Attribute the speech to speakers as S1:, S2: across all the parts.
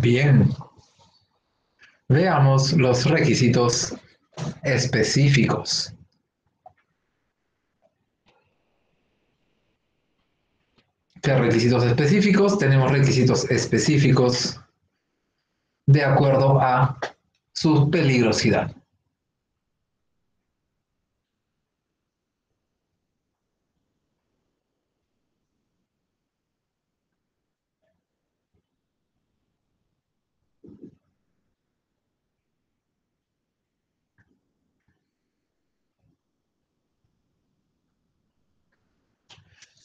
S1: Bien, veamos los requisitos específicos. ¿Qué requisitos específicos? Tenemos requisitos específicos de acuerdo a su peligrosidad.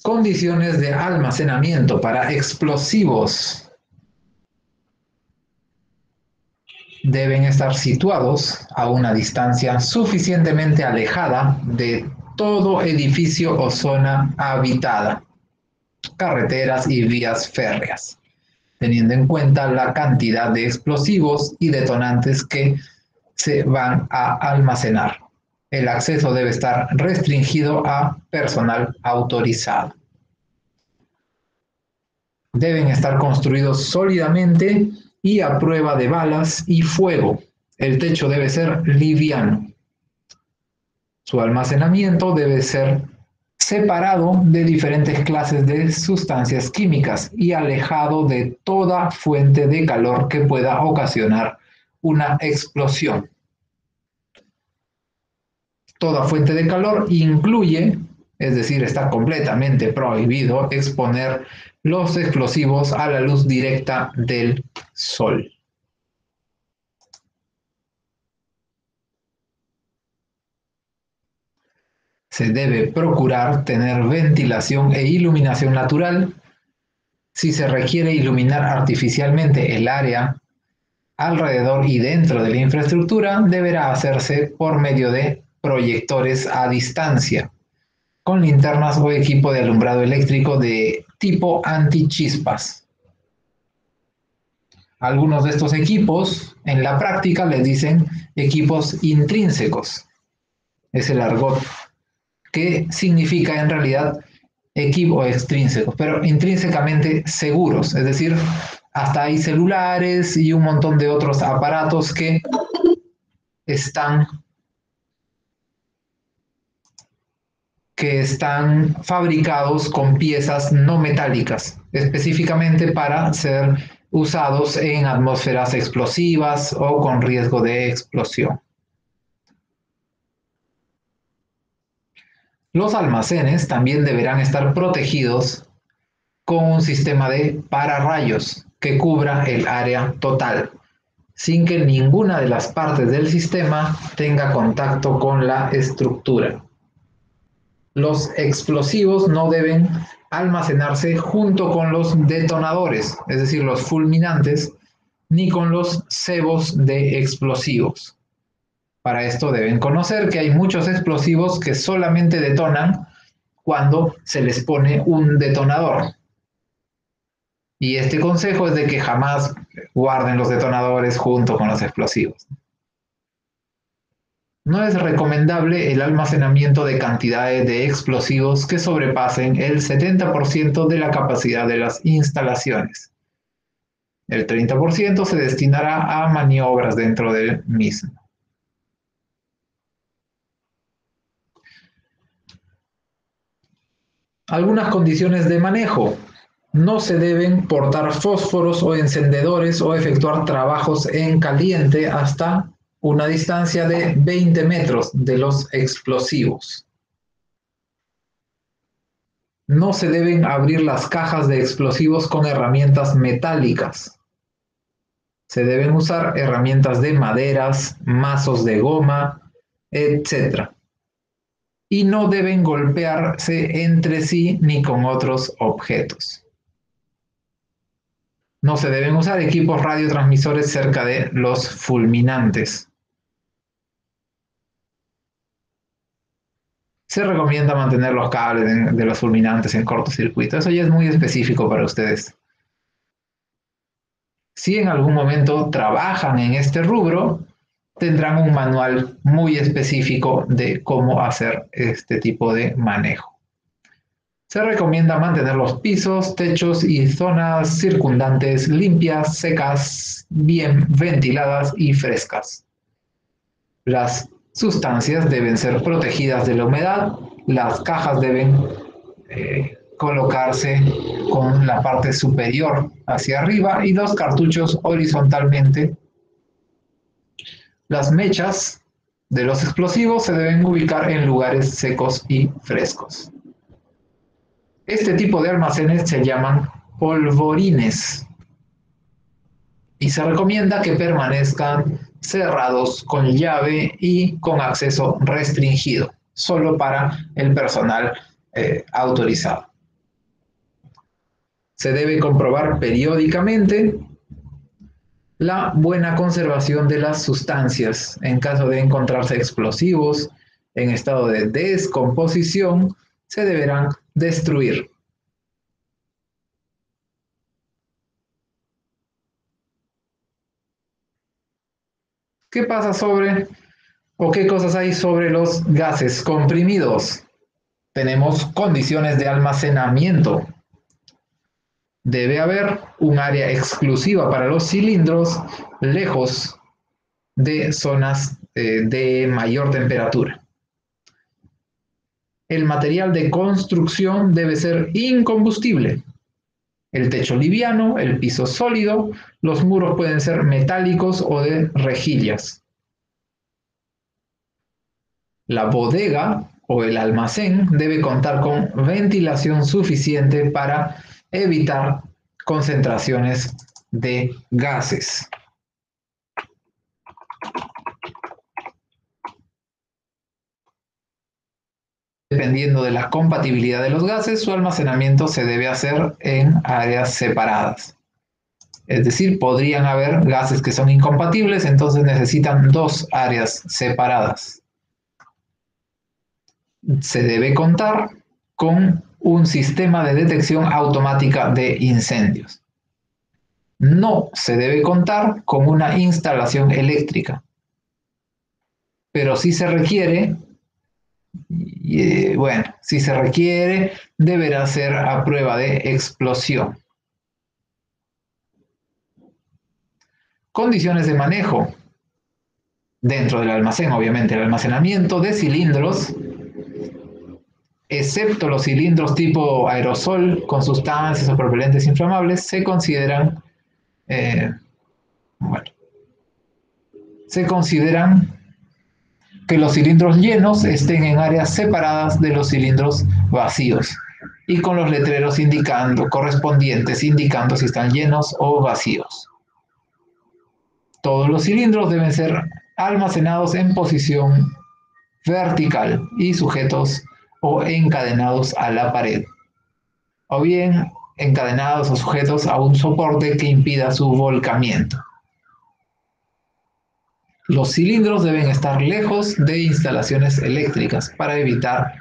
S1: Condiciones de almacenamiento para explosivos. Deben estar situados a una distancia suficientemente alejada de todo edificio o zona habitada, carreteras y vías férreas, teniendo en cuenta la cantidad de explosivos y detonantes que se van a almacenar. El acceso debe estar restringido a personal autorizado. Deben estar construidos sólidamente y a prueba de balas y fuego. El techo debe ser liviano. Su almacenamiento debe ser separado de diferentes clases de sustancias químicas y alejado de toda fuente de calor que pueda ocasionar una explosión. Toda fuente de calor incluye, es decir, está completamente prohibido exponer los explosivos a la luz directa del sol. Se debe procurar tener ventilación e iluminación natural. Si se requiere iluminar artificialmente el área alrededor y dentro de la infraestructura, deberá hacerse por medio de proyectores a distancia, con linternas o equipo de alumbrado eléctrico de tipo antichispas. Algunos de estos equipos, en la práctica, les dicen equipos intrínsecos. Es el argot, que significa en realidad equipos extrínsecos, pero intrínsecamente seguros. Es decir, hasta hay celulares y un montón de otros aparatos que están fabricados con piezas no metálicas, específicamente para ser usados en atmósferas explosivas o con riesgo de explosión. Los almacenes también deberán estar protegidos con un sistema de pararrayos que cubra el área total, sin que ninguna de las partes del sistema tenga contacto con la estructura. Los explosivos no deben almacenarse junto con los detonadores, es decir, los fulminantes, ni con los cebos de explosivos. Para esto deben conocer que hay muchos explosivos que solamente detonan cuando se les pone un detonador. Y este consejo es de que jamás guarden los detonadores junto con los explosivos. No es recomendable el almacenamiento de cantidades de explosivos que sobrepasen el 70% de la capacidad de las instalaciones. El 30% se destinará a maniobras dentro del mismo. Algunas condiciones de manejo. No se deben portar fósforos o encendedores o efectuar trabajos en caliente hasta una distancia de 20 metros de los explosivos. No se deben abrir las cajas de explosivos con herramientas metálicas. Se deben usar herramientas de maderas, mazos de goma, etc. Y no deben golpearse entre sí ni con otros objetos. No se deben usar equipos radiotransmisores cerca de los fulminantes. Se recomienda mantener los cables de los fulminantes en cortocircuito. Eso ya es muy específico para ustedes. Si en algún momento trabajan en este rubro, tendrán un manual muy específico de cómo hacer este tipo de manejo. Se recomienda mantener los pisos, techos y zonas circundantes limpias, secas, bien ventiladas y frescas. Las sustancias deben ser protegidas de la humedad, las cajas deben colocarse con la parte superior hacia arriba y los cartuchos horizontalmente. Las mechas de los explosivos se deben ubicar en lugares secos y frescos. Este tipo de almacenes se llaman polvorines y se recomienda que permanezcan cerrados con llave y con acceso restringido, solo para el personal autorizado. Se debe comprobar periódicamente la buena conservación de las sustancias. En caso de encontrarse explosivos en estado de descomposición, se deberán destruir. ¿Qué pasa sobre o qué cosas hay sobre los gases comprimidos? Tenemos condiciones de almacenamiento. Debe haber un área exclusiva para los cilindros, lejos de zonas de mayor temperatura. El material de construcción debe ser incombustible. El techo liviano, el piso sólido, los muros pueden ser metálicos o de rejillas. La bodega o el almacén debe contar con ventilación suficiente para evitar concentraciones de gases. Dependiendo de la compatibilidad de los gases, su almacenamiento se debe hacer en áreas separadas. Es decir, podrían haber gases que son incompatibles, entonces necesitan dos áreas separadas. Se debe contar con un sistema de detección automática de incendios. No se debe contar con una instalación eléctrica, pero si se requiere, si se requiere, deberá ser a prueba de explosión. Condiciones de manejo. Dentro del almacén, obviamente, el almacenamiento de cilindros, excepto los cilindros tipo aerosol con sustancias o propelentes inflamables, se consideran que los cilindros llenos estén en áreas separadas de los cilindros vacíos y con los letreros correspondientes indicando si están llenos o vacíos. Todos los cilindros deben ser almacenados en posición vertical y sujetos o encadenados a la pared, o bien encadenados o sujetos a un soporte que impida su volcamiento. Los cilindros deben estar lejos de instalaciones eléctricas para evitar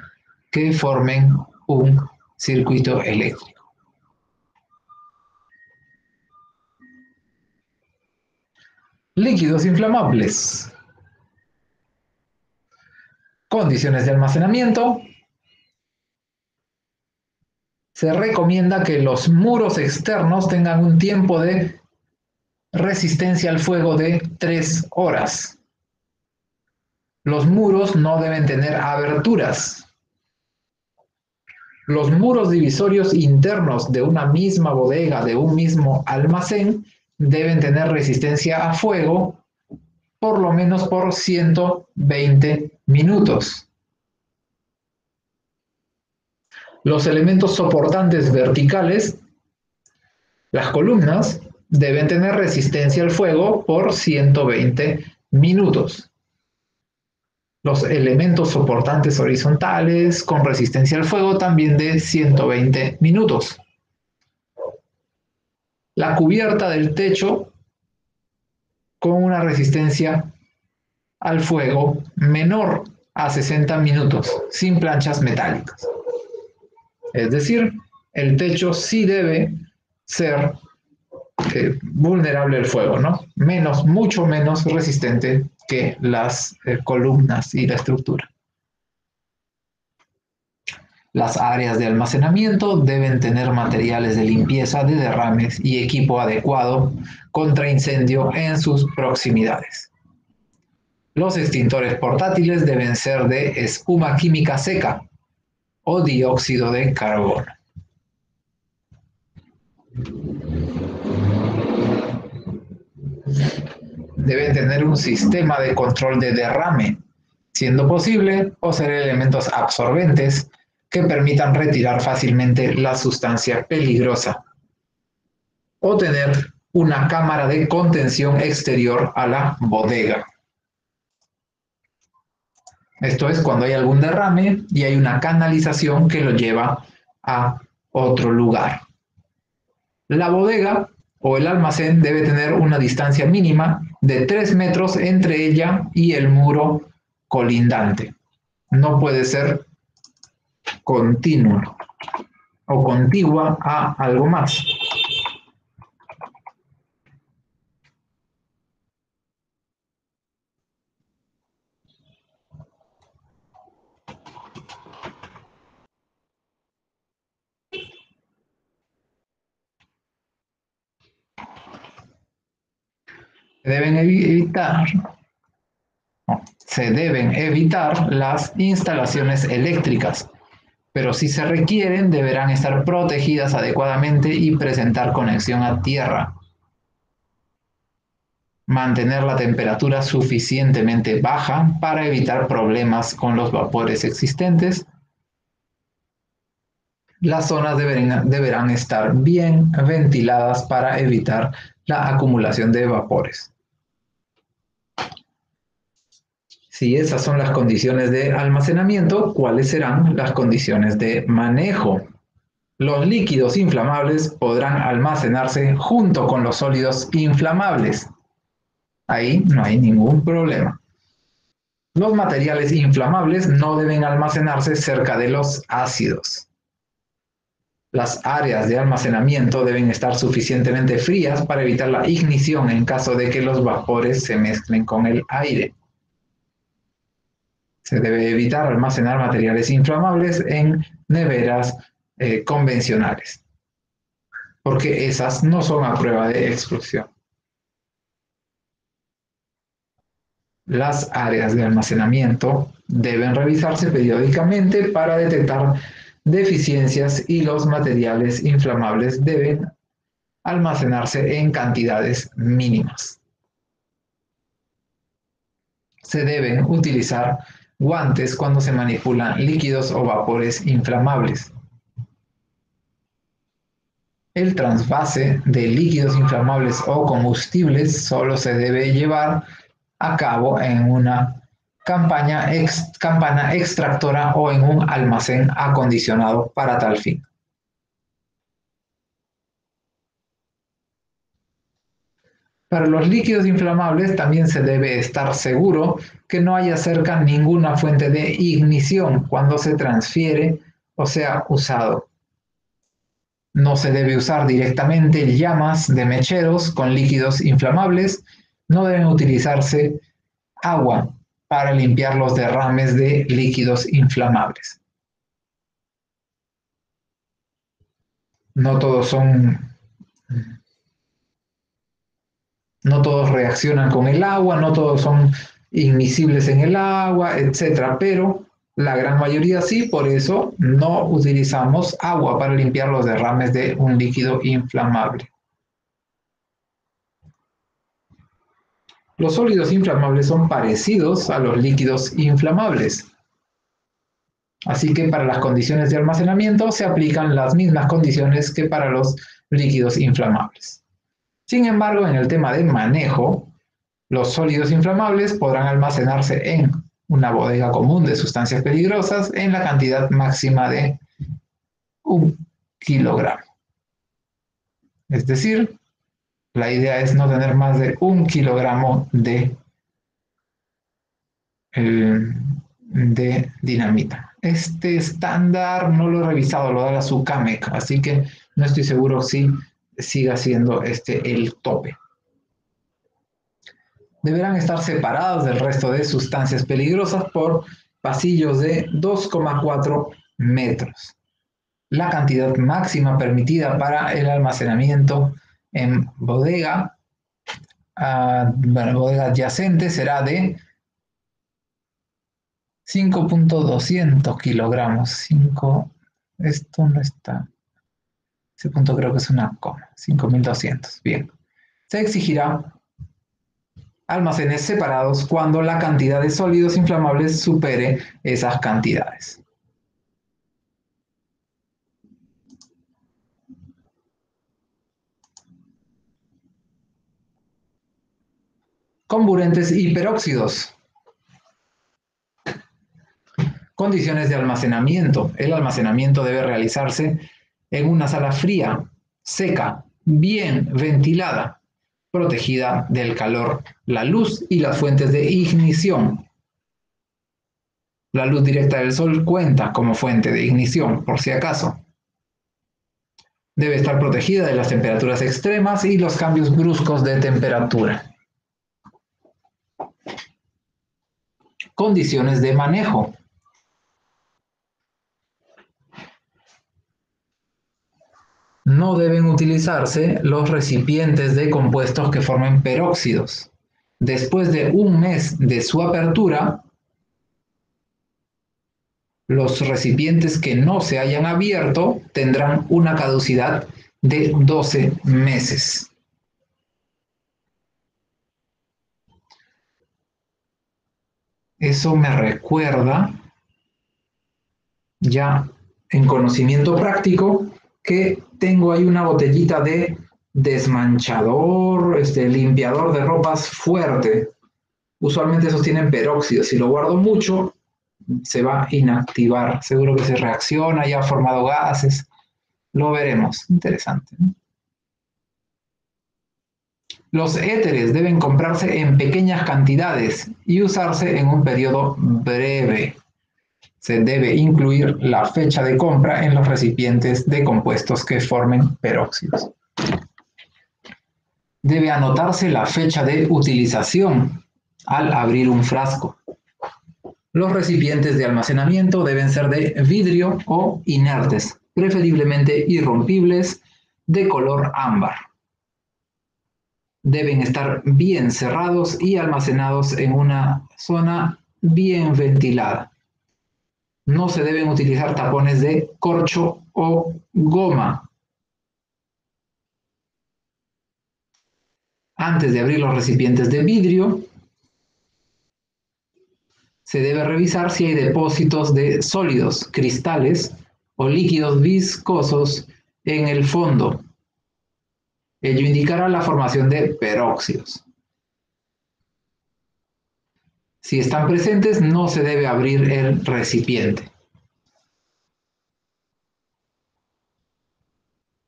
S1: que formen un circuito eléctrico. Líquidos inflamables. Condiciones de almacenamiento. Se recomienda que los muros externos tengan un tiempo de resistencia al fuego de 3 horas. Los muros no deben tener aberturas. Los muros divisorios internos de una misma bodega, de un mismo almacén, deben tener resistencia a fuego por lo menos por 120 minutos. Los elementos soportantes verticales, las columnas, deben tener resistencia al fuego por 120 minutos. Los elementos soportantes horizontales con resistencia al fuego también de 120 minutos. La cubierta del techo con una resistencia al fuego menor a 60 minutos, sin planchas metálicas. Es decir, el techo sí debe ser vulnerable al fuego, ¿no? Mucho menos resistente que las columnas y la estructura. Las áreas de almacenamiento deben tener materiales de limpieza de derrames y equipo adecuado contra incendio en sus proximidades. Los extintores portátiles deben ser de espuma química seca o dióxido de carbono. Deben tener un sistema de control de derrame, siendo posible poseer elementos absorbentes que permitan retirar fácilmente la sustancia peligrosa o tener una cámara de contención exterior a la bodega. Esto es cuando hay algún derrame y hay una canalización que lo lleva a otro lugar. La bodega o el almacén debe tener una distancia mínima de 3 metros entre ella y el muro colindante. No puede ser continua o contigua a algo más. Se deben evitar las instalaciones eléctricas, pero si se requieren deberán estar protegidas adecuadamente y presentar conexión a tierra. Mantener la temperatura suficientemente baja para evitar problemas con los vapores existentes. Las zonas deberán estar bien ventiladas para evitar la acumulación de vapores. Si esas son las condiciones de almacenamiento, ¿cuáles serán las condiciones de manejo? Los líquidos inflamables podrán almacenarse junto con los sólidos inflamables. Ahí no hay ningún problema. Los materiales inflamables no deben almacenarse cerca de los ácidos. Las áreas de almacenamiento deben estar suficientemente frías para evitar la ignición en caso de que los vapores se mezclen con el aire. Se debe evitar almacenar materiales inflamables en neveras convencionales, porque esas no son a prueba de explosión. Las áreas de almacenamiento deben revisarse periódicamente para detectar deficiencias y los materiales inflamables deben almacenarse en cantidades mínimas. Se deben utilizar guantes cuando se manipulan líquidos o vapores inflamables. El trasvase de líquidos inflamables o combustibles solo se debe llevar a cabo en una campana extractora o en un almacén acondicionado para tal fin. Para los líquidos inflamables también se debe estar seguro que no haya cerca ninguna fuente de ignición cuando se transfiere o sea usado. No se debe usar directamente llamas de mecheros con líquidos inflamables. No deben utilizarse agua para limpiar los derrames de líquidos inflamables. No todos reaccionan con el agua, no todos son ignibles en el agua, etcétera, pero la gran mayoría sí, por eso no utilizamos agua para limpiar los derrames de un líquido inflamable. Los sólidos inflamables son parecidos a los líquidos inflamables. Así que para las condiciones de almacenamiento se aplican las mismas condiciones que para los líquidos inflamables. Sin embargo, en el tema de manejo, los sólidos inflamables podrán almacenarse en una bodega común de sustancias peligrosas en la cantidad máxima de 1 kilogramo. Es decir, la idea es no tener más de 1 kilogramo de dinamita. Este estándar no lo he revisado, lo da la SUCAMEC, así que no estoy seguro si siga siendo el tope. Deberán estar separados del resto de sustancias peligrosas por pasillos de 2,4 metros. La cantidad máxima permitida para el almacenamiento en bodega, bodega adyacente será de 5.200 kilogramos. 5, esto no está. Ese punto creo que es una coma. 5.200. Bien. Se exigirá almacenes separados cuando la cantidad de sólidos inflamables supere esas cantidades. Comburentes y peróxidos. Condiciones de almacenamiento. El almacenamiento debe realizarse en una sala fría, seca, bien ventilada, protegida del calor, la luz y las fuentes de ignición. La luz directa del sol cuenta como fuente de ignición, por si acaso. Debe estar protegida de las temperaturas extremas y los cambios bruscos de temperatura. Condiciones de manejo. No deben utilizarse los recipientes de compuestos que formen peróxidos. Después de un mes de su apertura, los recipientes que no se hayan abierto tendrán una caducidad de 12 meses. Eso me recuerda ya en conocimiento práctico que tengo ahí una botellita de desmanchador, limpiador de ropas fuerte. Usualmente esos tienen peróxido. Si lo guardo mucho, se va a inactivar. Seguro que se reacciona, ya ha formado gases. Lo veremos. Interesante, ¿no? Los éteres deben comprarse en pequeñas cantidades y usarse en un periodo breve. Se debe incluir la fecha de compra en los recipientes de compuestos que formen peróxidos. Debe anotarse la fecha de utilización al abrir un frasco. Los recipientes de almacenamiento deben ser de vidrio o inertes, preferiblemente irrompibles, de color ámbar. Deben estar bien cerrados y almacenados en una zona bien ventilada. No se deben utilizar tapones de corcho o goma. Antes de abrir los recipientes de vidrio, se debe revisar si hay depósitos de sólidos, cristales o líquidos viscosos en el fondo. Ello indicará la formación de peróxidos. Si están presentes, no se debe abrir el recipiente.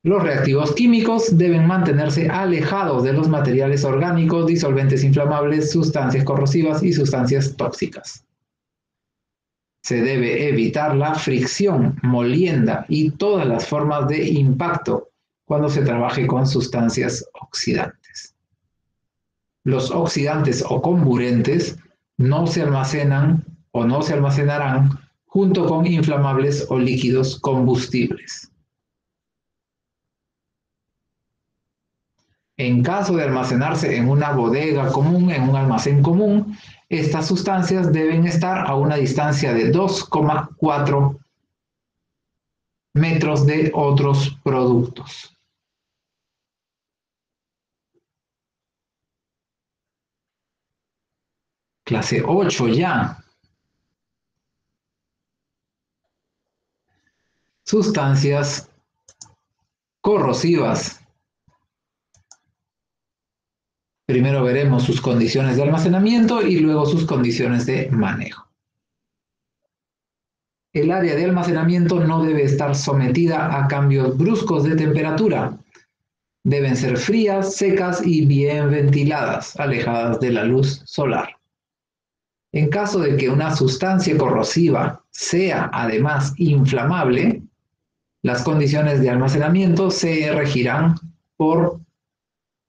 S1: Los reactivos químicos deben mantenerse alejados de los materiales orgánicos, disolventes inflamables, sustancias corrosivas y sustancias tóxicas. Se debe evitar la fricción, molienda y todas las formas de impacto cuando se trabaje con sustancias oxidantes. Los oxidantes o comburentes no se almacenan o no se almacenarán junto con inflamables o líquidos combustibles. En caso de almacenarse en una bodega común, en un almacén común, estas sustancias deben estar a una distancia de 2,4 metros de otros productos. Clase 8 ya. Sustancias corrosivas. Primero veremos sus condiciones de almacenamiento y luego sus condiciones de manejo. El área de almacenamiento no debe estar sometida a cambios bruscos de temperatura. Deben ser frías, secas y bien ventiladas, alejadas de la luz solar. En caso de que una sustancia corrosiva sea además inflamable, las condiciones de almacenamiento se regirán por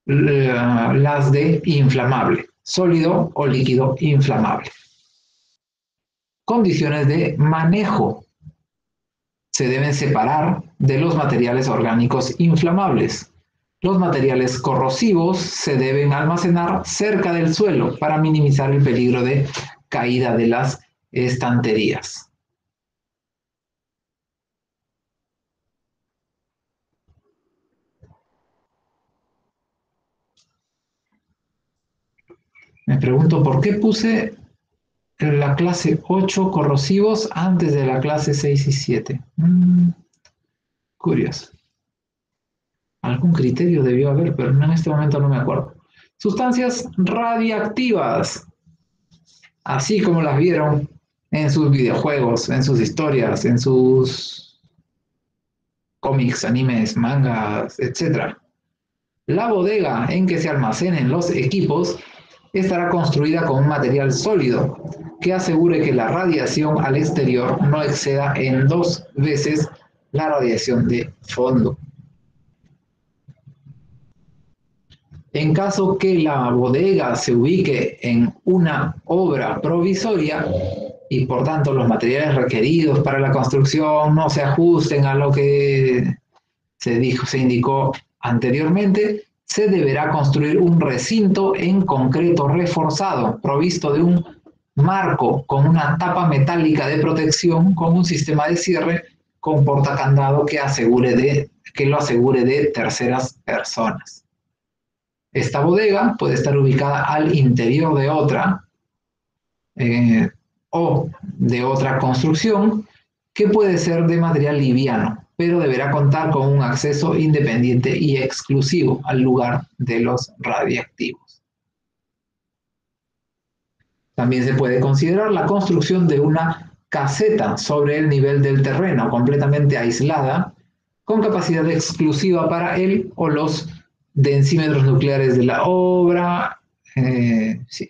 S1: las de inflamable, sólido o líquido inflamable. Condiciones de manejo. se deben separar de los materiales orgánicos inflamables. Los materiales corrosivos se deben almacenar cerca del suelo para minimizar el peligro de caída de las estanterías. Me pregunto por qué puse la clase 8 corrosivos antes de la clase 6 y 7. Curioso. Algún criterio debió haber, pero en este momento no me acuerdo. Sustancias radiactivas, así como las vieron en sus videojuegos, en sus historias, en sus cómics, animes, mangas, etc. La bodega en que se almacenen los equipos estará construida con un material sólido que asegure que la radiación al exterior no exceda en 2 veces la radiación de fondo. En caso que la bodega se ubique en una obra provisoria y por tanto los materiales requeridos para la construcción no se ajusten a lo que se indicó anteriormente, se deberá construir un recinto en concreto reforzado, provisto de un marco con una tapa metálica de protección con un sistema de cierre con portacandado que lo asegure de terceras personas. Esta bodega puede estar ubicada al interior de otra o de otra construcción que puede ser de material liviano, pero deberá contar con un acceso independiente y exclusivo al lugar de los radiactivos. También se puede considerar la construcción de una caseta sobre el nivel del terreno, completamente aislada, con capacidad exclusiva para él o los densímetros nucleares de la obra, sí,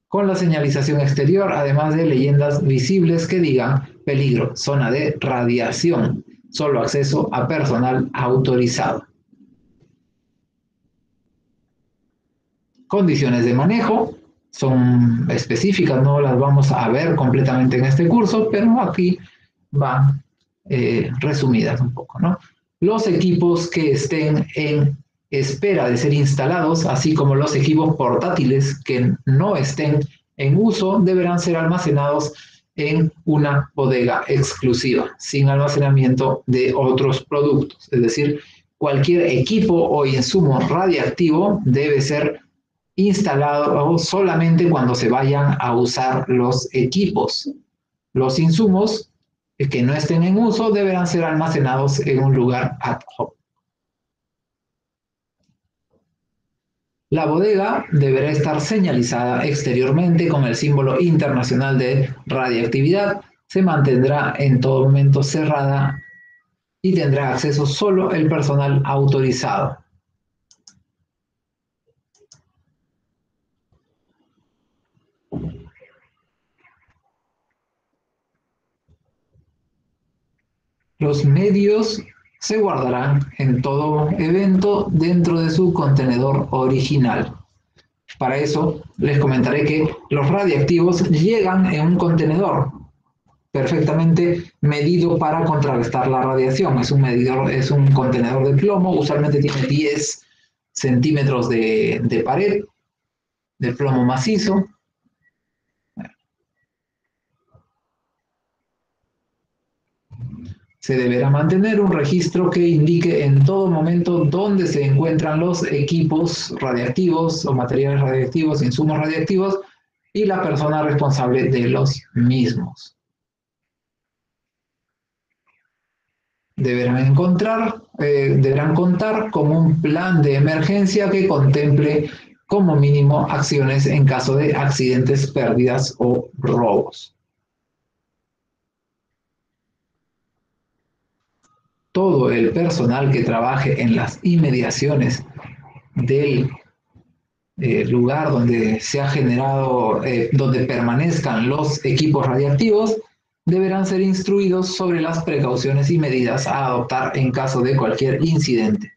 S1: con la señalización exterior, además de leyendas visibles que digan peligro, zona de radiación, solo acceso a personal autorizado. Condiciones de manejo son específicas, no las vamos a ver completamente en este curso, pero aquí van resumidas un poco, ¿no? Los equipos que estén en espera de ser instalados, así como los equipos portátiles que no estén en uso, deberán ser almacenados en una bodega exclusiva, sin almacenamiento de otros productos. Es decir, cualquier equipo o insumo radiactivo debe ser instalado solamente cuando se vayan a usar los equipos. Los insumos que no estén en uso deberán ser almacenados en un lugar ad hoc. La bodega deberá estar señalizada exteriormente con el símbolo internacional de radiactividad. Se mantendrá en todo momento cerrada y tendrá acceso solo el personal autorizado. Los medios se guardarán en todo evento dentro de su contenedor original. Para eso, les comentaré que los radiactivos llegan en un contenedor perfectamente medido para contrarrestar la radiación. Es un contenedor de plomo, usualmente tiene 10 centímetros de pared, de plomo macizo. Se deberá mantener un registro que indique en todo momento dónde se encuentran los equipos radiactivos o materiales radiactivos, insumos radiactivos y la persona responsable de los mismos. Deberán contar con un plan de emergencia que contemple como mínimo acciones en caso de accidentes, pérdidas o robos. Todo el personal que trabaje en las inmediaciones del lugar donde se ha generado, donde permanezcan los equipos radiactivos, deberán ser instruidos sobre las precauciones y medidas a adoptar en caso de cualquier incidente.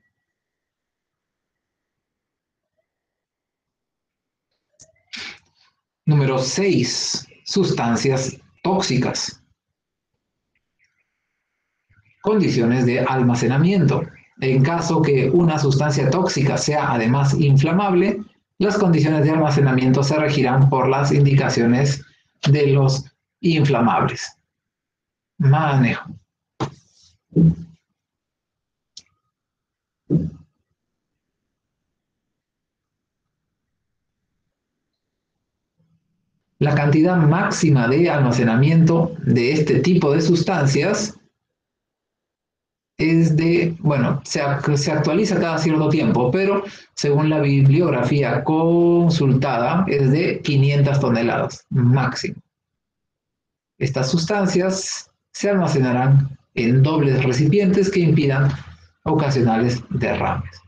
S1: Número 6. Sustancias tóxicas. condiciones de almacenamiento. En caso que una sustancia tóxica sea además inflamable, las condiciones de almacenamiento se regirán por las indicaciones de los inflamables. Manejo. La cantidad máxima de almacenamiento de este tipo de sustancias es de, bueno, se actualiza cada cierto tiempo, pero según la bibliografía consultada es de 500 toneladas máximo. Estas sustancias se almacenarán en dobles recipientes que impidan ocasionales derrames.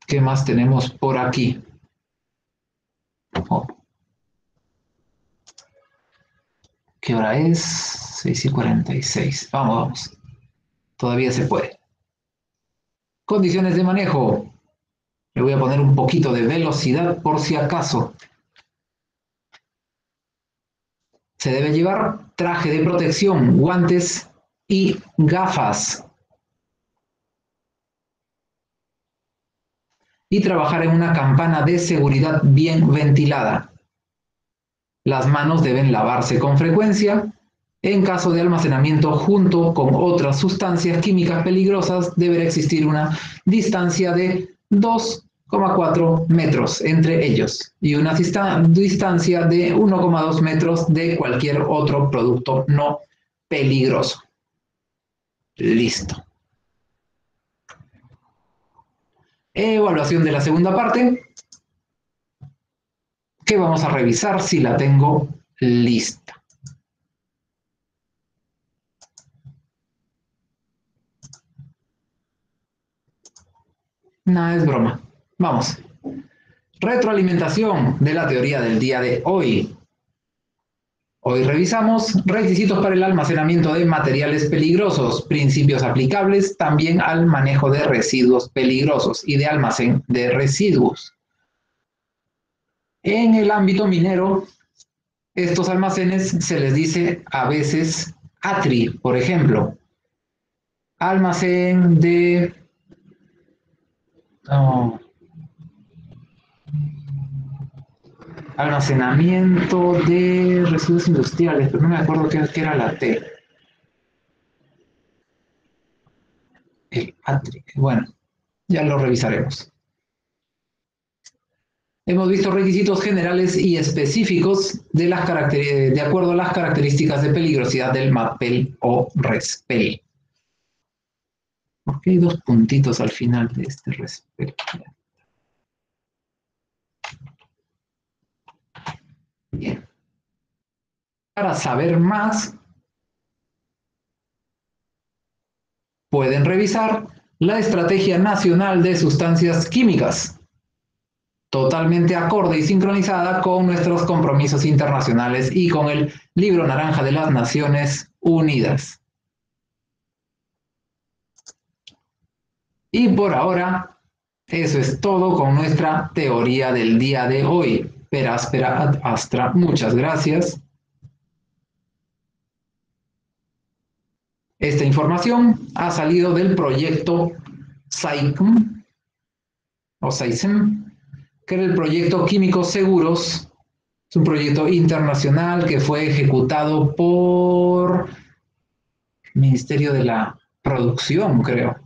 S1: ¿Qué más tenemos por aquí? Oh, ¿qué hora es? 6:46. Vamos, vamos. Todavía se puede. Condiciones de manejo. Le voy a poner un poquito de velocidad por si acaso. Se debe llevar traje de protección, guantes y gafas. Y trabajar en una campana de seguridad bien ventilada. Las manos deben lavarse con frecuencia. En caso de almacenamiento junto con otras sustancias químicas peligrosas, deberá existir una distancia de 2,4 metros entre ellos y una distancia de 1,2 metros de cualquier otro producto no peligroso. Listo. Evaluación de la segunda parte, que vamos a revisar si la tengo lista. Nada, es broma. Vamos. Retroalimentación de la teoría del día de hoy. Hoy revisamos requisitos para el almacenamiento de materiales peligrosos, principios aplicables también al manejo de residuos peligrosos y de almacén de residuos. En el ámbito minero, estos almacenes se les dice a veces ATRI, por ejemplo, almacén de... No, almacenamiento de residuos industriales, pero no me acuerdo qué era la T. El ATRI. Bueno, ya lo revisaremos. Hemos visto requisitos generales y específicos de acuerdo a las características de peligrosidad del MAPEL o RESPEL. ¿Por qué hay dos puntitos al final de este RESPEL? Bien. Para saber más, pueden revisar la Estrategia Nacional de Sustancias Químicas, totalmente acorde y sincronizada con nuestros compromisos internacionales y con el Libro Naranja de las Naciones Unidas. Y por ahora, eso es todo con nuestra teoría del día de hoy. Per aspera ad astra, muchas gracias. Esta información ha salido del proyecto SAICM, o SAICM, que era el proyecto Químicos Seguros. Es un proyecto internacional que fue ejecutado por el Ministerio de la Producción, creo.